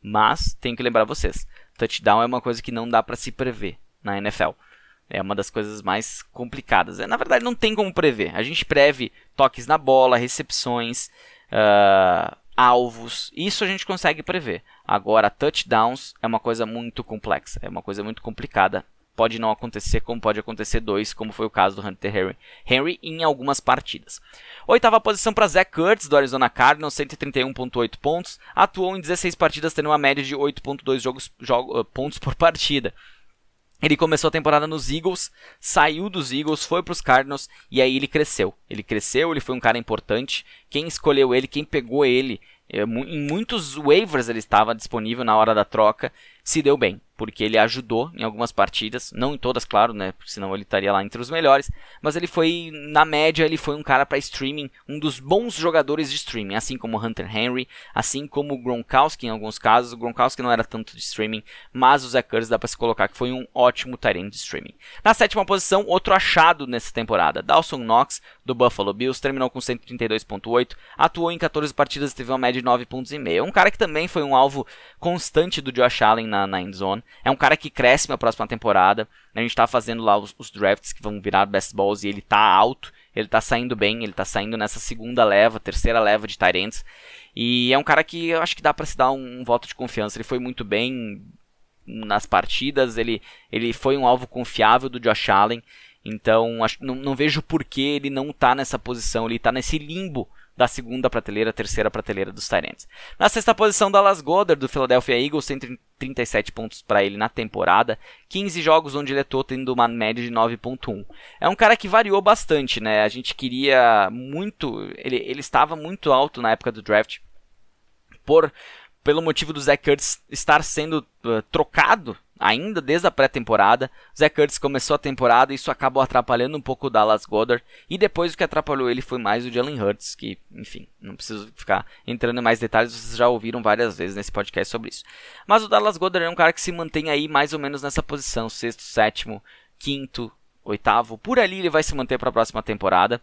Mas, tenho que lembrar vocês, touchdown é uma coisa que não dá para se prever na NFL. É uma das coisas mais complicadas. Na verdade, não tem como prever. A gente prevê toques na bola, recepções, alvos. Isso a gente consegue prever. Agora, touchdowns é uma coisa muito complexa. É uma coisa muito complicada. Pode não acontecer, como pode acontecer dois, como foi o caso do Hunter Henry em algumas partidas. Oitava posição para Zach Ertz, do Arizona Cardinals, 131.8 pontos. Atuou em 16 partidas, tendo uma média de 8.2 pontos por partida. Ele começou a temporada nos Eagles, saiu dos Eagles, foi para os Cardinals e aí ele cresceu. Ele foi um cara importante. Quem escolheu ele, quem pegou ele, em muitos waivers ele estava disponível na hora da troca, se deu bem, porque ele ajudou em algumas partidas, não em todas, claro, né, porque senão ele estaria lá entre os melhores, mas ele foi, na média, ele foi um cara para streaming, um dos bons jogadores de streaming, assim como o Hunter Henry, assim como o Gronkowski em alguns casos. O Gronkowski não era tanto de streaming, mas o Zach Ertz dá para se colocar que foi um ótimo tight end de streaming. Na sétima posição, outro achado nessa temporada, Dawson Knox, do Buffalo Bills, terminou com 132.8, atuou em 14 partidas e teve uma média de 9,5 pontos. É um cara que também foi um alvo constante do Josh Allen na endzone. É um cara que cresce na próxima temporada. A gente tá fazendo lá os drafts que vão virar best balls e ele tá alto, ele tá saindo bem, ele tá saindo nessa terceira leva de tight ends. E é um cara que eu acho que dá pra se dar um voto de confiança. Ele foi muito bem nas partidas, ele foi um alvo confiável do Josh Allen. Então não vejo por que ele não tá nessa posição, ele tá nesse limbo da segunda prateleira, terceira prateleira dos tight ends. Na sexta posição, Dallas Goedert, do Philadelphia Eagles, 137 pontos para ele na temporada, 15 jogos onde ele atuou, tendo uma média de 9,1. É um cara que variou bastante, né? A gente queria muito, ele estava muito alto na época do draft, pelo motivo do Zach Ertz estar sendo trocado ainda desde a pré-temporada. O Zach Ertz começou a temporada e isso acabou atrapalhando um pouco o Dallas Goedert. E depois o que atrapalhou ele foi mais o Jalen Hurts, que, enfim, não preciso ficar entrando em mais detalhes, vocês já ouviram várias vezes nesse podcast sobre isso. Mas o Dallas Goedert é um cara que se mantém aí mais ou menos nessa posição, sexto, sétimo, quinto, oitavo, por ali ele vai se manter para a próxima temporada.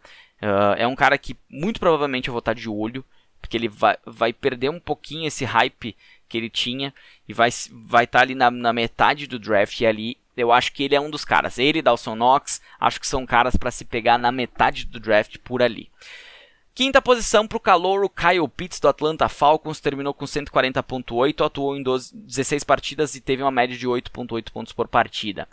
É um cara que muito provavelmente eu vou estar de olho, porque ele vai perder um pouquinho esse hype que ele tinha e vai estar ali na metade do draft, e ali eu acho que ele é um dos caras. Ele e Dawson Knox, acho que são caras para se pegar na metade do draft por ali. Quinta posição para o calouro Kyle Pitts, do Atlanta Falcons, terminou com 140.8, atuou em 16 partidas e teve uma média de 8,8 pontos por partida.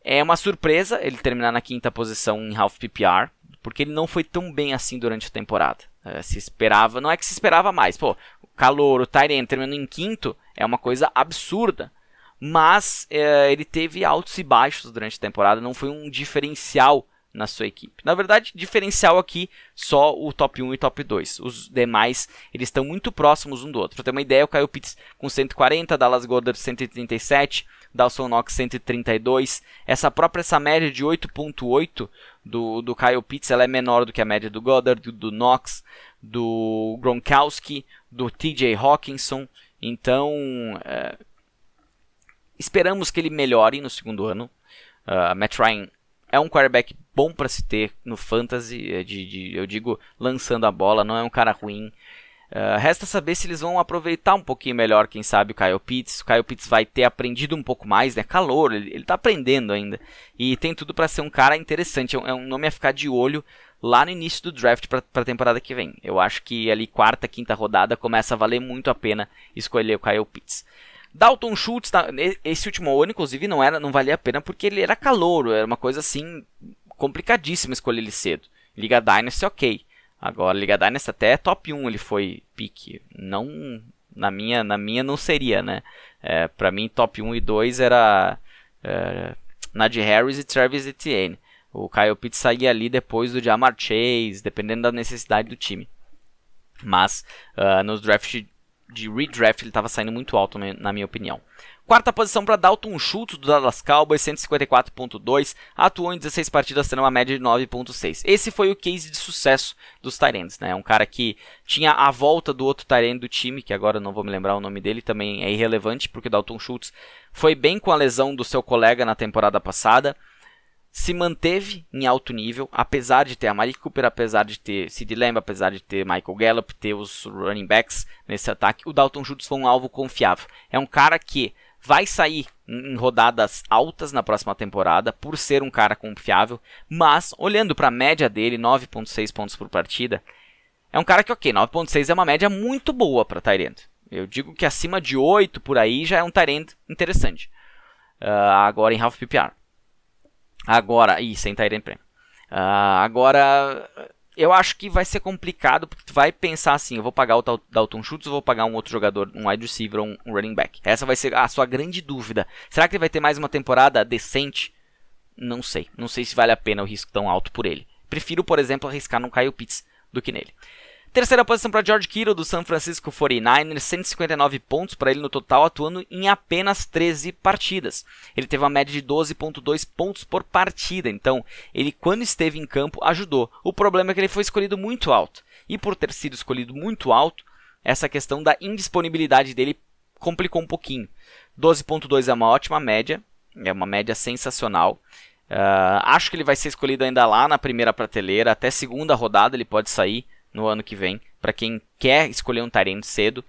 É uma surpresa ele terminar na quinta posição em half PPR, porque ele não foi tão bem assim durante a temporada. Se esperava, não é que se esperava mais, o calouro, o tight end terminando em quinto é uma coisa absurda, mas ele teve altos e baixos durante a temporada, não foi um diferencial na sua equipe. Na verdade, diferencial aqui só o top 1 e top 2. Os demais, eles estão muito próximos um do outro. Para ter uma ideia, o Kyle Pitts com 140, Dallas Goedert 137, Dawson Knox 132. Essa média de 8.8 do Kyle Pitts, ela é menor do que a média do Goedert, do Knox, do Gronkowski, do TJ Hawkinson. Então, esperamos que ele melhore no segundo ano. Matt Ryan é um quarterback bom para se ter no fantasy, eu digo lançando a bola, não é um cara ruim. Resta saber se eles vão aproveitar um pouquinho melhor, quem sabe, o Kyle Pitts. O Kyle Pitts vai ter aprendido um pouco mais, né? Calor, ele tá aprendendo ainda. E tem tudo para ser um cara interessante. É um nome a ficar de olho lá no início do draft para a temporada que vem. Eu acho que ali quarta, quinta rodada começa a valer muito a pena escolher o Kyle Pitts. Dalton Schultz, esse último ano, inclusive, não valia a pena porque ele era calouro. Era uma coisa assim complicadíssima escolher ele cedo. Liga Dynasty, ok. Agora, Liga Dynasty até top 1 ele foi pique. Não, na minha não seria, né? Pra mim, top 1 e 2 era Najee Harris e Travis Etienne. O Kyle Pitts saía ali depois do Ja'Marr Chase, dependendo da necessidade do time. Mas, nos drafts de redraft, ele estava saindo muito alto, na minha opinião. Quarta posição para Dalton Schultz, do Dallas Cowboys, 154.2, atuou em 16 partidas, tendo uma média de 9.6. Esse foi o case de sucesso dos tight ends, né? Um cara que tinha a volta do outro tight end do time, que agora não vou me lembrar o nome dele, também é irrelevante, porque o Dalton Schultz foi bem com a lesão do seu colega na temporada passada, se manteve em alto nível, apesar de ter a Mari Cooper, apesar de ter CeeDee Lamb, apesar de ter Michael Gallup, ter os running backs nesse ataque, o Dalton Schultz foi um alvo confiável. É um cara que vai sair em rodadas altas na próxima temporada, por ser um cara confiável, mas, olhando para a média dele, 9.6 pontos por partida, é um cara que, ok, 9.6 é uma média muito boa para tight end. Eu digo que acima de 8 por aí já é um tight end interessante. Agora em half PPR. Agora, sem tight end premium. Agora, eu acho que vai ser complicado, porque tu vai pensar assim, eu vou pagar o Dalton Schultz ou vou pagar um outro jogador, um wide receiver ou um running back? Essa vai ser a sua grande dúvida. Será que ele vai ter mais uma temporada decente? Não sei. Não sei se vale a pena o risco tão alto por ele. Prefiro, por exemplo, arriscar no Kyle Pitts do que nele. Terceira posição para George Kittle, do San Francisco 49ers, 159 pontos para ele no total, atuando em apenas 13 partidas. Ele teve uma média de 12.2 pontos por partida, então ele, quando esteve em campo, ajudou. O problema é que ele foi escolhido muito alto, e por ter sido escolhido muito alto, essa questão da indisponibilidade dele complicou um pouquinho. 12.2 é uma ótima média, é uma média sensacional. Acho que ele vai ser escolhido ainda lá na primeira prateleira, até segunda rodada ele pode sair no ano que vem, para quem quer escolher um tight end cedo.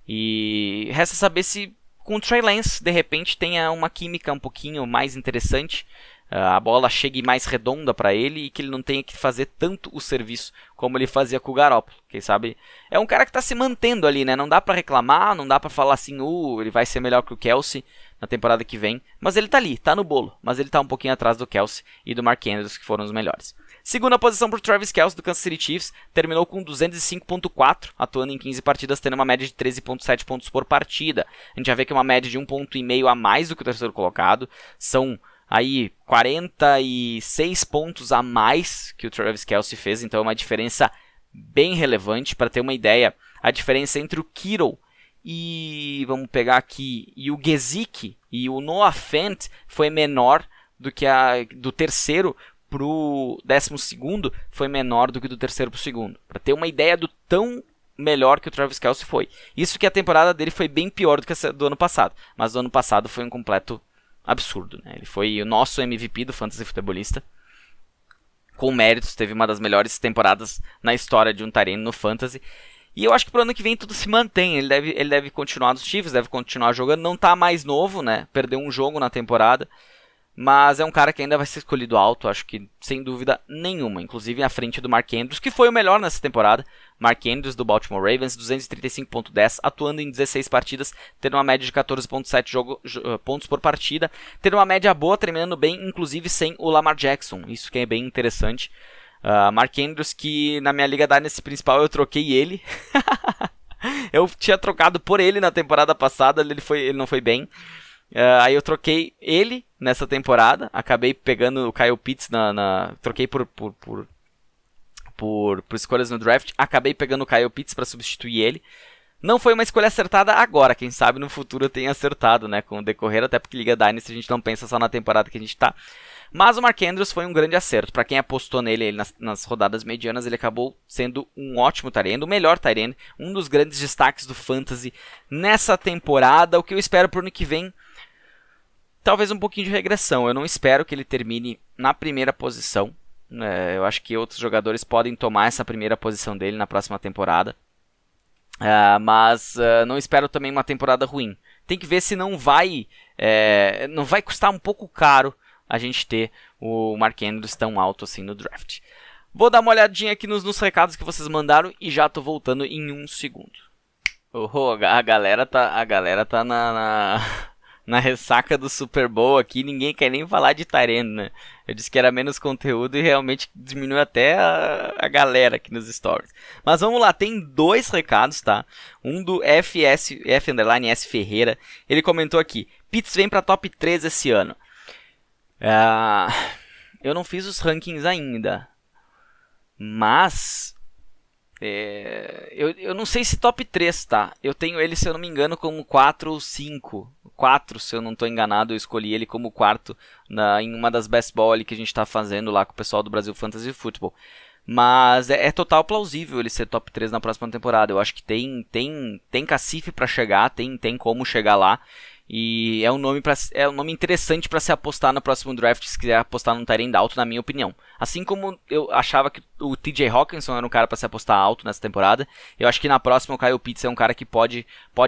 E resta saber se com o Trey Lance, de repente, tenha uma química um pouquinho mais interessante, a bola chegue mais redonda para ele e que ele não tenha que fazer tanto o serviço como ele fazia com o Garoppolo. Quem sabe é um cara que está se mantendo ali, né? Não dá para reclamar, não dá para falar assim, ele vai ser melhor que o Kelce na temporada que vem, mas ele tá ali, tá no bolo, mas ele tá um pouquinho atrás do Kelce e do Mark Andrews, que foram os melhores. Segunda posição para o Travis Kelce, do Kansas City Chiefs, terminou com 205.4, atuando em 15 partidas, tendo uma média de 13.7 pontos por partida. A gente já vê que é uma média de 1,5 ponto a mais do que o terceiro colocado, são aí 46 pontos a mais que o Travis Kelce fez, então é uma diferença bem relevante. Para ter uma ideia, a diferença entre o Kittle e, vamos pegar aqui, e o Gesicki e o Noah Fant foi menor do que a do terceiro pro 12º, foi menor do que do terceiro pro segundo. Para ter uma ideia do tão melhor que o Travis Kelce foi. Isso que a temporada dele foi bem pior do que a do ano passado, mas do ano passado foi um completo absurdo, né? Ele foi o nosso MVP do Fantasy Futebolista, com méritos, teve uma das melhores temporadas na história de um tight end no Fantasy. E eu acho que pro ano que vem tudo se mantém. Ele deve continuar nos Chiefs, deve continuar jogando. Não tá mais novo, né? Perdeu um jogo na temporada. Mas é um cara que ainda vai ser escolhido alto, acho que sem dúvida nenhuma. Inclusive à frente do Mark Andrews, que foi o melhor nessa temporada. Mark Andrews, do Baltimore Ravens, 235.10, atuando em 16 partidas, tendo uma média de 14.7 pontos por partida. Tendo uma média boa, terminando bem, inclusive sem o Lamar Jackson. Isso que é bem interessante. Mark Andrews, que na minha Liga Dynasty principal eu troquei ele. Eu tinha trocado por ele na temporada passada, ele não foi bem. Aí eu troquei ele nessa temporada, acabei pegando o Kyle Pitts, troquei por escolhas no draft, acabei pegando o Kyle Pitts para substituir ele, Não foi uma escolha acertada agora, quem sabe no futuro eu tenha acertado, né, com o decorrer, até porque Liga Dynasty a gente não pensa só na temporada que a gente tá. Mas o Mark Andrews foi um grande acerto. Para quem apostou nele nas rodadas medianas, ele acabou sendo um ótimo tight end, o melhor tight end, um dos grandes destaques do Fantasy nessa temporada. O que eu espero pro ano que vem, talvez um pouquinho de regressão. Eu não espero que ele termine na primeira posição. Eu acho que outros jogadores podem tomar essa primeira posição dele na próxima temporada. Mas não espero também uma temporada ruim. Tem que ver se não vai custar um pouco caro a gente ter o Mark Andrews tão alto assim no draft. Vou dar uma olhadinha aqui nos recados que vocês mandaram e já tô voltando em um segundo. A galera tá na ressaca do Super Bowl aqui, ninguém quer nem falar de tight end, né? Eu disse que era menos conteúdo e realmente diminuiu até a galera aqui nos stories. Mas vamos lá, tem 2 recados, tá? Um do F_S Ferreira, ele comentou aqui: Pitts vem pra top 3 esse ano. Eu não fiz os rankings ainda, mas eu não sei se top 3, tá? Eu tenho ele, se eu não me engano, como 4 ou 5. 4, se eu não estou enganado, eu escolhi ele como quarto em uma das best ball ali que a gente está fazendo lá com o pessoal do Brasil Fantasy Football. Mas é total plausível ele ser top 3 na próxima temporada. Eu acho que tem cacife para chegar, tem como chegar lá. E é um nome interessante para se apostar no próximo draft, se quiser apostar num tight end alto, na minha opinião. Assim como eu achava que o TJ Hawkinson era um cara para se apostar alto nessa temporada, eu acho que na próxima o Kyle Pitts é um cara que pode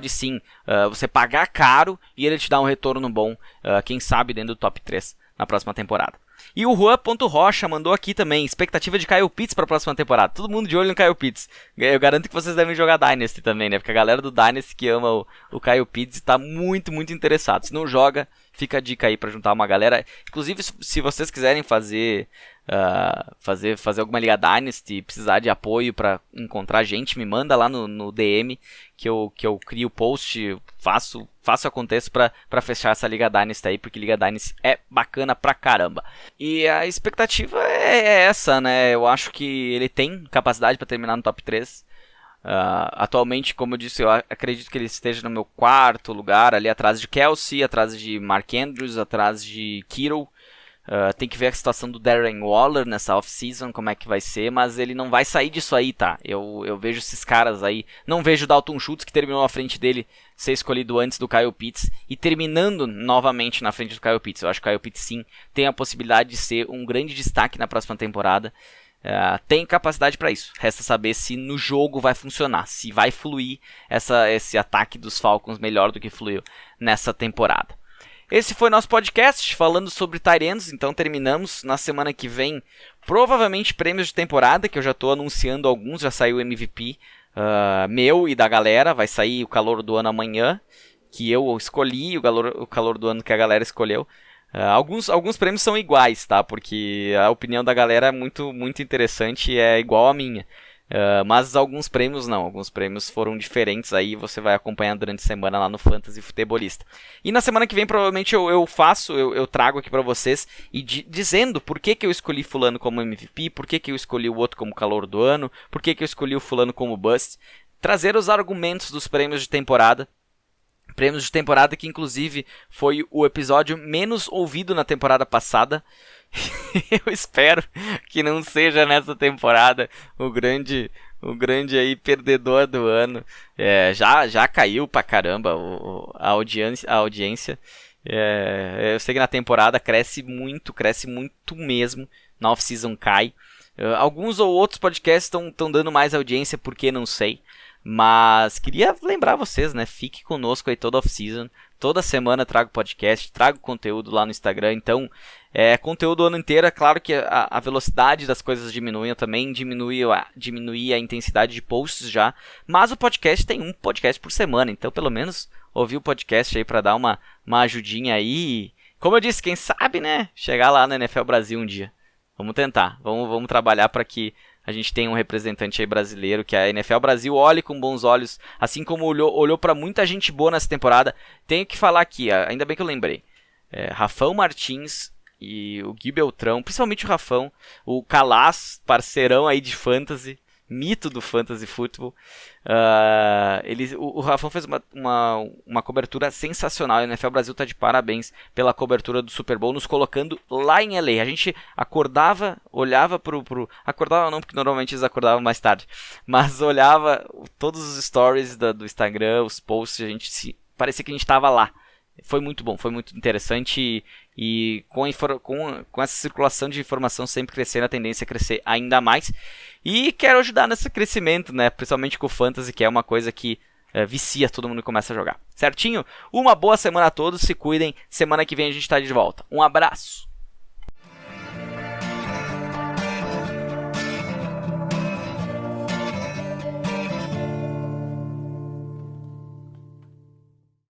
sim você pagar caro e ele te dar um retorno bom, quem sabe dentro do top 3 na próxima temporada. E o Juan.Rocha mandou aqui também: expectativa de Kyle Pitts para a próxima temporada. Todo mundo de olho no Kyle Pitts. Eu garanto que vocês devem jogar Dynasty também, né? Porque a galera do Dynasty que ama o Kyle Pitts está muito, muito interessado. Se não joga, fica a dica aí para juntar uma galera. Inclusive, se vocês quiserem fazer alguma Liga Dynasty e precisar de apoio para encontrar gente, me manda lá no DM que eu crio o post, faço aconteça para fechar essa Liga Dynasty aí, porque Liga Dynasty é bacana pra caramba. E a expectativa é essa, né? Eu acho que ele tem capacidade para terminar no top 3. Atualmente, como eu disse, eu acredito que ele esteja no meu 4º lugar, ali atrás de Kelce, atrás de Mark Andrews, atrás de Kittle. Tem que ver a situação do Darren Waller nessa off-season, como é que vai ser, mas ele não vai sair disso aí, tá? Eu vejo esses caras aí, não vejo o Dalton Schultz, que terminou à frente dele, ser escolhido antes do Kyle Pitts, e terminando novamente na frente do Kyle Pitts. Eu acho que o Kyle Pitts sim tem a possibilidade de ser um grande destaque na próxima temporada. Tem capacidade para isso. Resta saber se no jogo vai funcionar, se vai fluir esse ataque dos Falcons melhor do que fluiu nessa temporada. Esse foi nosso podcast falando sobre tight ends. Então terminamos. Na semana que vem, provavelmente prêmios de temporada, que eu já estou anunciando alguns. Já saiu o MVP meu e da galera. Vai sair o calor do ano amanhã, que eu escolhi, o calor do ano que a galera escolheu. Alguns prêmios são iguais, tá? Porque a opinião da galera é muito, muito interessante e é igual à minha. Mas alguns prêmios não, alguns prêmios foram diferentes, aí você vai acompanhar durante a semana lá no Fantasy Futebolista. E na semana que vem provavelmente eu trago aqui pra vocês e dizendo por que eu escolhi fulano como MVP, por que eu escolhi o outro como calor do ano, por que eu escolhi o fulano como bust, trazer os argumentos dos prêmios de temporada. Prêmios de temporada que inclusive foi o episódio menos ouvido na temporada passada. Eu espero que não seja nessa temporada o grande aí perdedor do ano. Já caiu pra caramba a audiência. Eu sei que na temporada cresce muito mesmo. Na off-season cai. Alguns ou outros podcasts estão dando mais audiência, porque não sei. Mas queria lembrar vocês, né? Fique conosco aí toda off-season. Toda semana trago podcast, trago conteúdo lá no Instagram. Então, conteúdo o ano inteiro. É claro que a velocidade das coisas diminui. Eu também diminui a intensidade de posts já. Mas o podcast tem um podcast por semana. Então, pelo menos, ouvir o podcast aí para dar uma ajudinha aí. Como eu disse, quem sabe, né? Chegar lá na NFL Brasil um dia. Vamos tentar. Vamos trabalhar para que a gente tem um representante aí brasileiro, que a NFL Brasil olhe com bons olhos, assim como olhou para muita gente boa nessa temporada. Tenho que falar aqui, ainda bem que eu lembrei. Rafão Martins e o Gui Beltrão, principalmente o Rafão, o Calas, parceirão aí de fantasy, mito do Fantasy Football. O Rafão fez uma cobertura sensacional. A NFL Brasil tá de parabéns pela cobertura do Super Bowl, nos colocando lá em LA. A gente acordava, olhava acordava não, porque normalmente eles acordavam mais tarde, mas olhava todos os stories do Instagram, os posts, parecia que a gente estava lá. Foi muito bom, foi muito interessante e com essa circulação de informação sempre crescendo, a tendência é crescer ainda mais. E quero ajudar nesse crescimento, né? Principalmente com o Fantasy, que é uma coisa que vicia, todo mundo começa a jogar. Certinho? Uma boa semana a todos, se cuidem. Semana que vem a gente está de volta. Um abraço!